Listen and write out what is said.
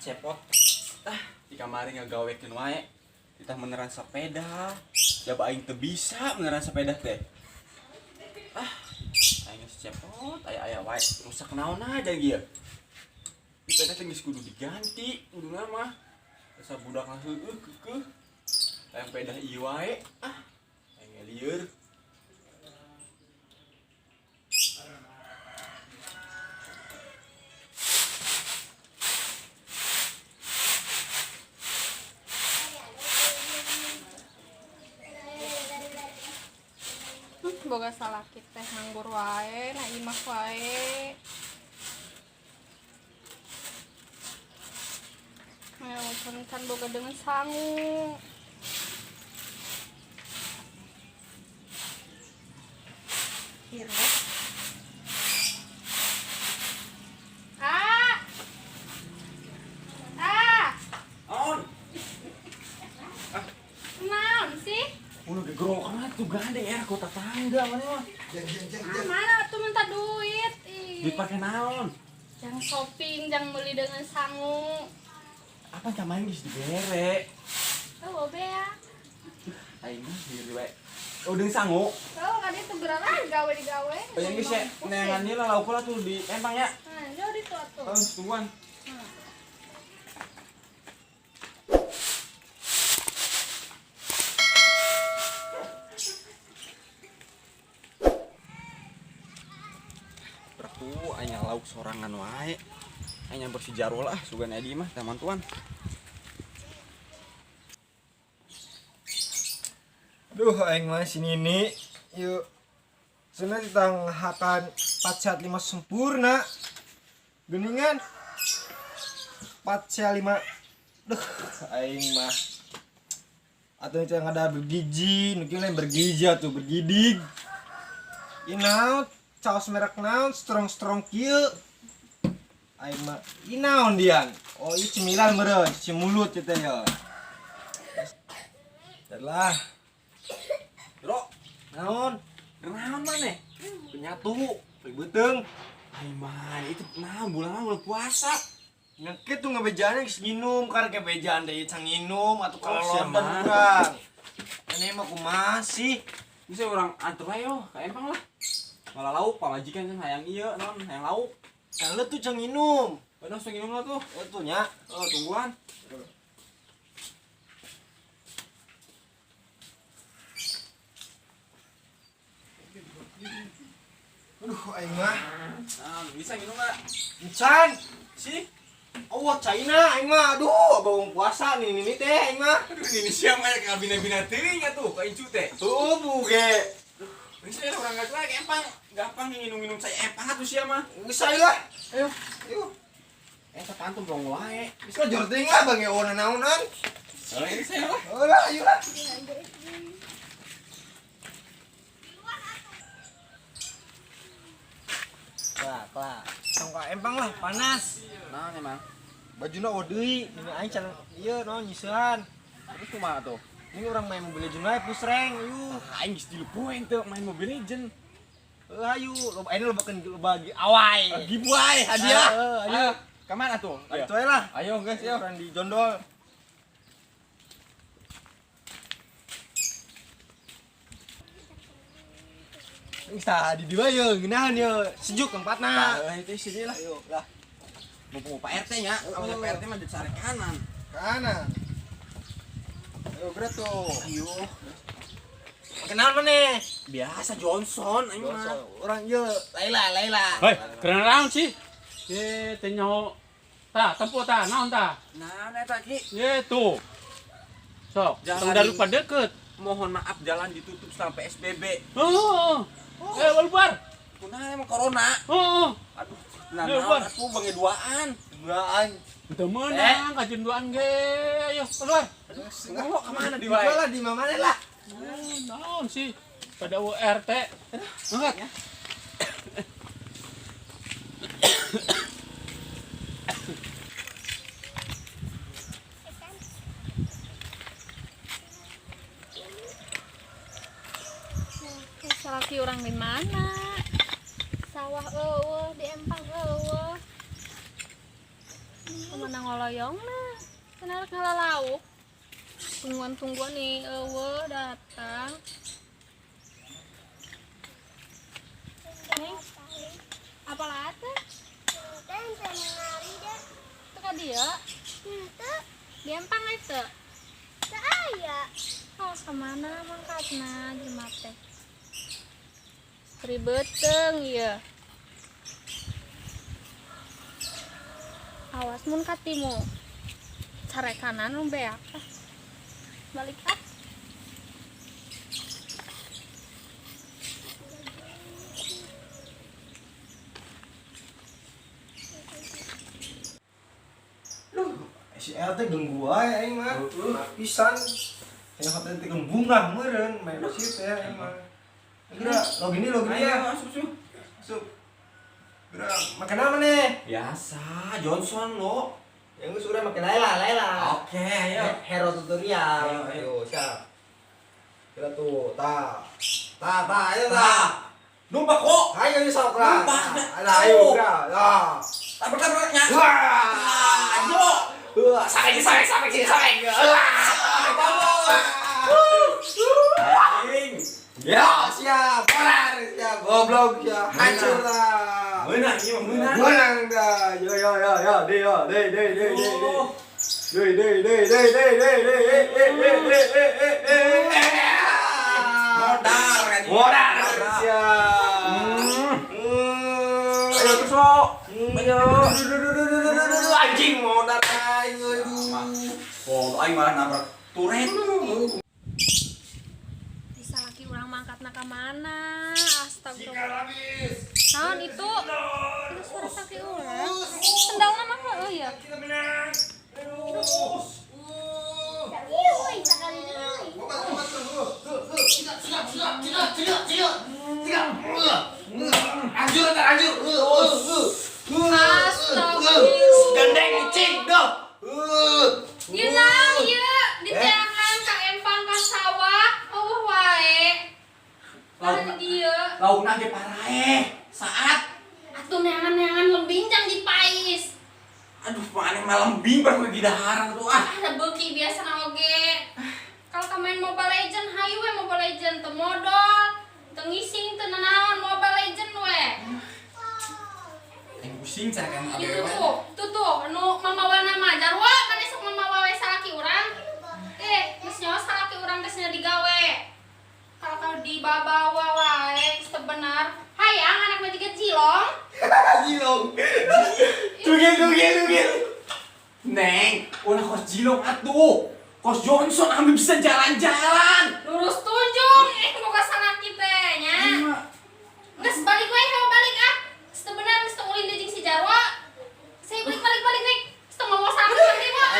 cepot. Di kamari ngagawekeun wae. Kita meneran sepeda. Jaba aing teu bisa meneran sepeda teh. Aing geus cepot, aya wae rusak naon aja ieu. Sepeda teh geus kudu diganti, kuduna mah. Asa budak heueuh keukeuh. Hayang sepeda ieu wae. Aing lieur. Boga salakit teh nganggur wae, na imah wae. Can boga dengan sangu. Kira. On. Naon sih? Udah gegrokan tuh gandeng ya kota tangga mana mah. Mana tuh minta duit? Duit pakai naon? Jangan shopping, jangan beli dengan sangu. Apa camain geus dibere? Oh, bea. Aing mah diri we. Udah sangu. Oh, kan itu gerakan digawe. Oh, yang geus ya nengan lah lauk lah tuh di empang ya. Nah, jauh di tuh atuh. Tungguan. Berku anya lauk sorangan wae. Anya bersih jarul lah sugan edi mah teman tuan. Duh, aing mah sini nih. Yuk. Sebenarnya tentang hakan 4 sehat 5 sempurna. Geningan 4 sehat 5. Duh, aing mah. Atau yang ada bergizi, mungkin lain bergizi atau bergidig. Inaut, caos merek naon, strong kieu. Aing mah inaon dian. Oh, ieu cemilan meureun, cimulut teh ya. Adalah Bro, naon? naon maneh? Penyatu, beuteng. Ai man, itu naon bulan puasa. Ngeket tuh ngebejaan geus nginum karena kebejaan deui can nginum atuh Oh, kalau siapa? lonten urang. Ane mah kumaha sih? Bisa orang atur aja yo, ka empang lah. Malah lauk pamajikan can hayang ieu naon, hayang lauk. Kalau tuh can nginum. Bener sok nginum lah tuh. Itu nya. Oh, tungguan. Aduh, aing mah. Nah, bisa nginum enggak? Encan. Sih. Oh, China aing mah. Aduh, bawang puasa nih teh aing mah. Aduh, ini siapa ya ka bina-bina teuing atuh ka incu teh. Tuh, buge. Bisa ya orang enggak lagi empang. Gampang nginum-nginum saya empang atuh sia mah. Geus lah. Ayo. Ayo. Eta pantum dong wae. Bisa jorting lah bang ya ona naonan. Ini saya lah. Ulah, ayo lah. Lah. Sangka empang lah panas. Nah, emang. Bajuna deui, ini aing can ieu naon nyiseuhan. Terus kumaha tuh? Ini orang main Mobile Legends wae pusreng, yuk. Aing geus dilupuin teu main Mobile Legend. Ayo, loba ini loba awai. Giveaway hadiah. Ayo. Ka mana tuh? Itu aja lah. Ayo guys, yuk. Orang di jondol. Bisa di dua yuk, ginahan yuk. Sejuk tempatna. Itu sini lah. Ayo, lah. Mumpung Pak RT nya, kamu Pak RT mah di sare kanan. Kanan. Ayo, gerak tuh. Ayo. Kenal mana? Biasa Johnson aing mah. Orang yuk, Laila. Hei, keren naon sih? Ye, teh nyaho. Tah, tempo tah, naon tah? Nah, eta ki. Ye, tuh. Sok, Jangan tong darupa deket. Mohon maaf jalan ditutup selama PSBB. Oh. Walbar. Kunaha emang corona. Oh. Aduh, nah Ya, naon Bar. atuh bange duaan. Duaan. Teu meunang kajen duaan ge. Ayo, keluar. Ngomong ka mana Di di wae? lah, di mana lah. Naon sih? Pada URT. Angkat. Salaki orang di mana? Sawah eueuh, di empang eueuh. Kemana ngoloyong nah. Kenarik ngalalauk. Tungguan nih, datang. Neng, apa lata? Itu kan dia? Gampang itu. Oh, kemana mangkatna jimat teh? Ribeteng ya. Awas mun katimu. Care kanan lu beak. Balik up. Si RT ganggu aja aing mah. Pisan. Yang katanya teh bunga meureun main situ ya aing mah. Geura login ya. Masuk. Geura makan apa nih? Biasa, Johnson lo. Yang gue sudah makan Laila. Oke, ayo. Hero tutorial. Ayo. Siap. Kita tuh, ayo Numpak kok. Ayo sok lah. Numpak. Ayo, udah. Tabrak-tabraknya. Ayo. Sampai. Aing. Ya, siap. Siap. Goblok ya. Hancur lah. Menang ieu mah menang. Menang dah. Yo. Deh. Modal. Siap. Ayo terus lo. Ayo. Anjing modal ayo. Oh, aing malah nabrak turet. Bisa laki urang mangkatna ka mana? Astagfirullah. Naon itu? Itu suara kaki urang. Sendalna mah heuh ya. Kita menang. Anjur. Astagfirullah. Gendeng cing dah. Gila ieu diteangan ka empang ka sawah, eueuh wae. Lalu dia Laukna ge parae. Saat. atuh neangan-neangan lembinjang di pais. Aduh, maneh malam bimbang lagi daharan tuh ah. Ada beuki biasa oge. Kalau ka main Mobile Legend hayu we Mobile Legend teu modal, teu ngising teu nanaon Mobile Legend we. Aing pusing cara kan Itu tuh anu mamawana mah jarwa mana sok mamawa we salaki urang. Geus nyawa salaki urang geus digawe. Kalau dibawa wae geus teu bener. Hayang anak mah jiga cilong. Jilong. Tugil. Neng, ulah kos Jilong atuh. Kos Johnson ambil bisa jalan-jalan. Lurus tunjung boga salaki teh nya. Geus balik we balik ah. Geus teu bener geus teu ulin deui jeung si Jarwa. Saya balik nih. Geus teu ngomong salaki mah.